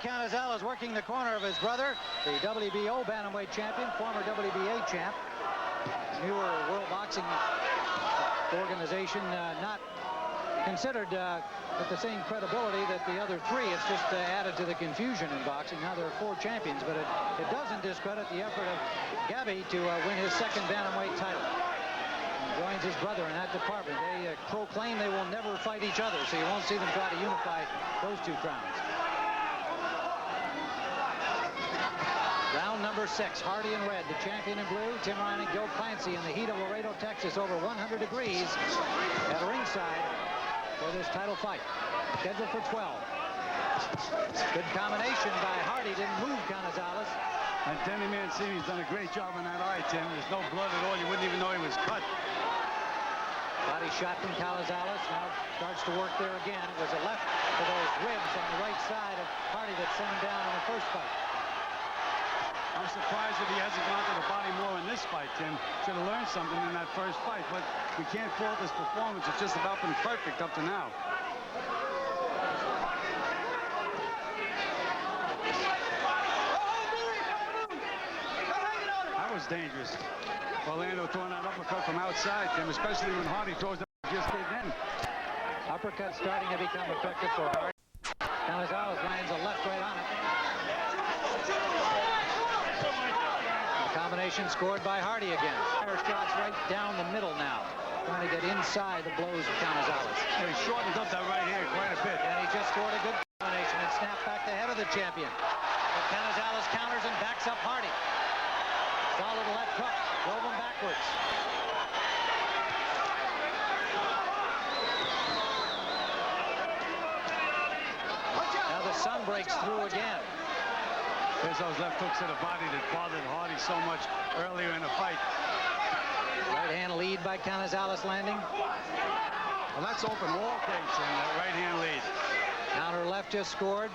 Canizales working the corner of his brother, the WBO bantamweight champion, former WBA champ. Newer World Boxing organization, not considered with the same credibility that the other three. It's just added to the confusion in boxing. Now there are 4 champions, but it doesn't discredit the effort of Gabby to win his second bantamweight title. He joins his brother in that department. They proclaim they will never fight each other, so you won't see them try to unify those 2 crowns. Round number 6, Hardy in red, the champion in blue, Tim Ryan and Gil Clancy in the heat of Laredo, Texas, over 100 degrees at ringside for this title fight. Scheduled for 12. Good combination by Hardy, didn't move Canizales. And Denny Mancini's done a great job on that eye, Tim. There's no blood at all. You wouldn't even know he was cut. Body shot from Canizales. Now starts to work there again. It was a left to those ribs on the right side of Hardy that sent him down in the first fight. I'm surprised that he hasn't gone to the body more in this fight, Tim. Should have learned something in that first fight, but we can't fault his performance. It's just about been perfect up to now. That was dangerous. Orlando throwing that uppercut from outside, Tim, especially when Hardy throws that just gave in. Uppercut starting to become effective for Hardy. Canizales lands a left right on it. Combination scored by Hardy again. Fire shots right down the middle now. Trying to get inside the blows of Canizales. He shortened up that right hand quite a bit. And he just scored a good combination and snapped back the head of the champion. But Canizales counters and backs up Hardy. Solid left hook. Drove him backwards. Now the sun breaks through again. There's those left hooks to the body that bothered Hardy so much earlier in the fight. Right hand lead by Canizales landing. Well, that's open all gates in that right hand lead. Counter left just scored.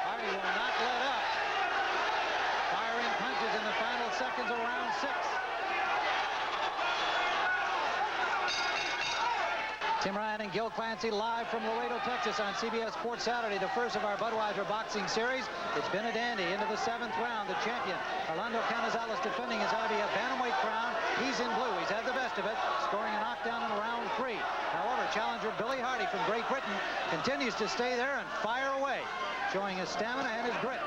Hardy will not let up. Firing punches in the final seconds of round 6. Tim Ryan and Gil Clancy live from Laredo, Texas on CBS Sports Saturday, the first of our Budweiser boxing series. It's been a dandy into the 7th round. The champion, Orlando Canizales, defending his IBF bantamweight crown. He's in blue. He's had the best of it, scoring a knockdown in round 3. However, challenger Billy Hardy from Great Britain continues to stay there and fire away, showing his stamina and his grit.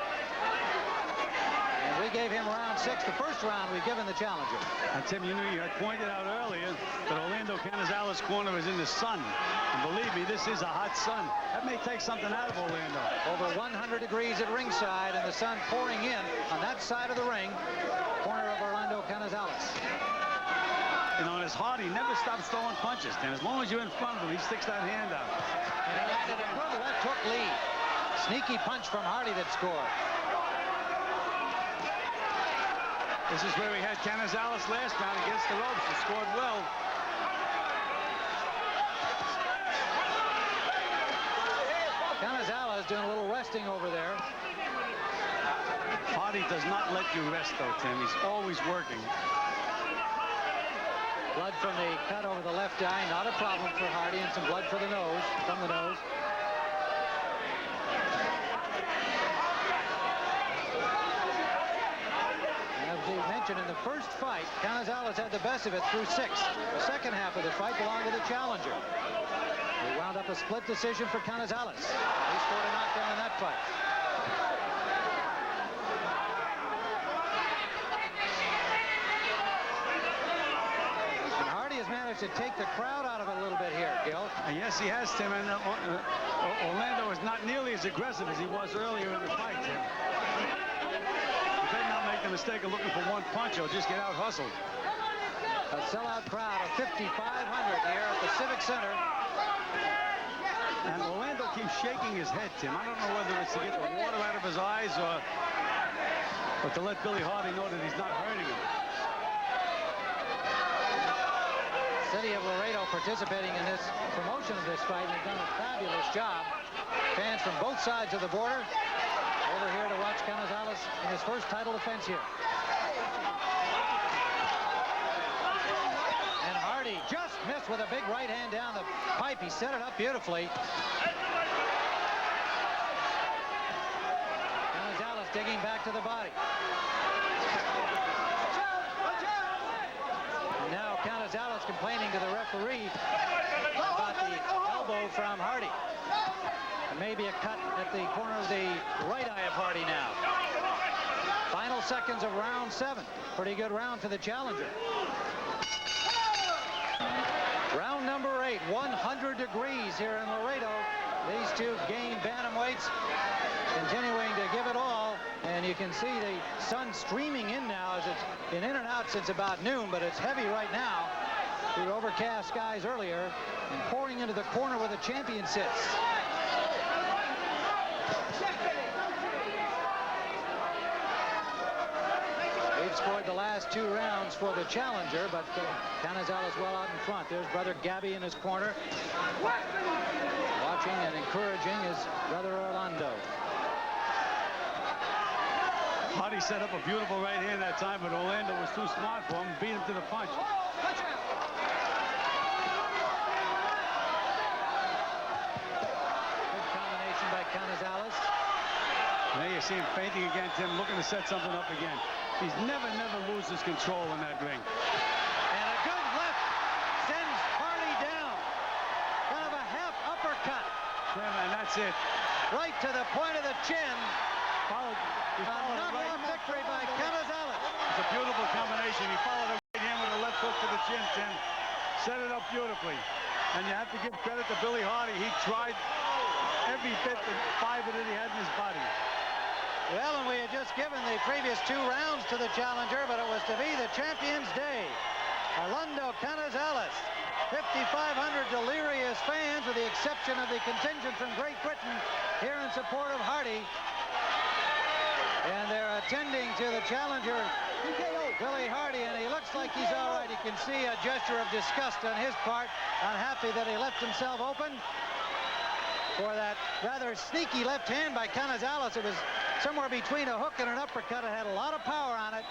We gave him round 6. The first round we've given the challenger. And Tim, you had pointed out earlier that Orlando Canizales' corner is in the sun. And believe me, this is a hot sun. That may take something out of Orlando. Over 100 degrees at ringside and the sun pouring in on that side of the ring. Corner of Orlando Canizales. You know, and as Hardy never stops throwing punches, Tim. As long as you're in front of him, he sticks that hand out. And he landed a good left hook lead. Sneaky punch from Hardy that scored. This is where he had Canizales last round against the ropes. He scored well. Canizales doing a little resting over there. Hardy does not let you rest, though, Tim. He's always working. Blood from the cut over the left eye, not a problem for Hardy, and some blood for the nose, from the nose. As we mentioned in the first fight, Canizales had the best of it through 6. The second half of the fight belonged to the challenger. He wound up a split decision for Canizales. He scored a knockdown in that fight. And Hardy has managed to take the crowd out of it a little bit here, Gil. And yes, he has, Tim. And Orlando is not nearly as aggressive as he was earlier in the fight, Tim. He better not make the mistake of looking for one punch. He'll just get out hustled. A sellout crowd of 5,500 here at the Civic Center. And Orlando keeps shaking his head, Tim. I don't know whether it's to get the water out of his eyes or to let Billy Hardy know that he's not hurting him. City of Laredo participating in this promotion of this fight, and they've done a fabulous job. Fans from both sides of the border over here to watch Canizales in his first title defense here. missed with a big right hand down the pipe. He set it up beautifully. Canizales digging back to the body. And now Canizales complaining to the referee about the elbow from Hardy. And maybe a cut at the corner of the right eye of Hardy now. Final seconds of round 7. Pretty good round for the challenger. Round number 8, 100 degrees here in Laredo. These two game bantamweights continuing to give it all. And you can see the sun streaming in now as it's been in and out since about noon, but it's heavy right now through overcast skies earlier and pouring into the corner where the champion sits. They've scored the last 2 rounds for the challenger, but Canizales well out in front. There's brother Gabby in his corner, watching and encouraging his brother Orlando. Hardy set up a beautiful right hand that time, but Orlando was too smart for him, beat him to the punch. Good combination by Canizales. There you see him feinting again, Tim, looking to set something up again. He's never loses control in that ring. And a good left sends Hardy down. Kind of a half uppercut. Yeah, and that's it. Right to the point of the chin. Followed A knockout victory by Canizales. It's a beautiful combination. He followed a right hand with a left hook to the chin, Tim. Set it up beautifully. And you have to give credit to Billy Hardy. He tried every bit the fiber that he had in his body. Well, and we had just given the previous 2 rounds to the challenger, but it was to be the champion's day. Orlando Canizales, 5,500 delirious fans, with the exception of the contingent from Great Britain, here in support of Hardy. And they're attending to the challenger, Billy Hardy, and he looks like he's all right. You can see a gesture of disgust on his part, unhappy that he left himself open for that rather sneaky left hand by Canizales. It was somewhere between a hook and an uppercut. It had a lot of power on it,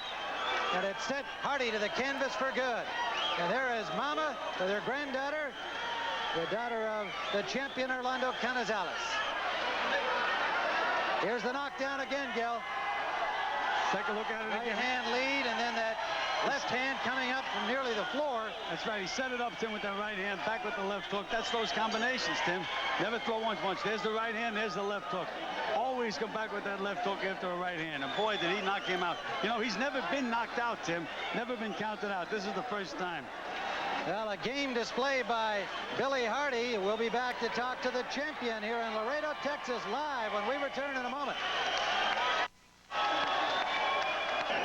and it sent Hardy to the canvas for good. And there is Mama with her granddaughter, the daughter of the champion Orlando Canizales. Here's the knockdown again, Gil. Take a look at it Right again. hand lead, and then that left hand coming up from nearly the floor. That's right. He set it up, Tim, with that right hand, back with the left hook. That's those combinations, Tim. Never throw one punch. There's the right hand, there's the left hook. Always come back with that left hook after a right hand. And boy, did he knock him out. You know, he's never been knocked out, Tim. Never been counted out. This is the first time. Well, a game display by Billy Hardy. We'll be back to talk to the champion here in Laredo, Texas, live when we return in a moment.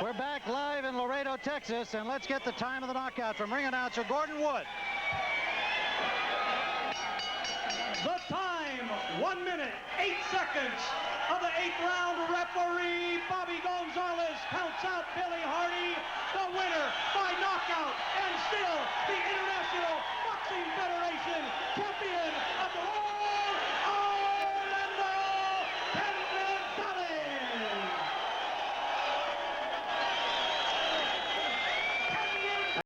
We're back live in Laredo, Texas, and let's get the time of the knockout from ring announcer Gordon Wood. The time, 1 minute, 8 seconds of the 8th round. Referee Bobby Gonzalez counts out Billy Hardy, the winner by knockout, and still the International Boxing Federation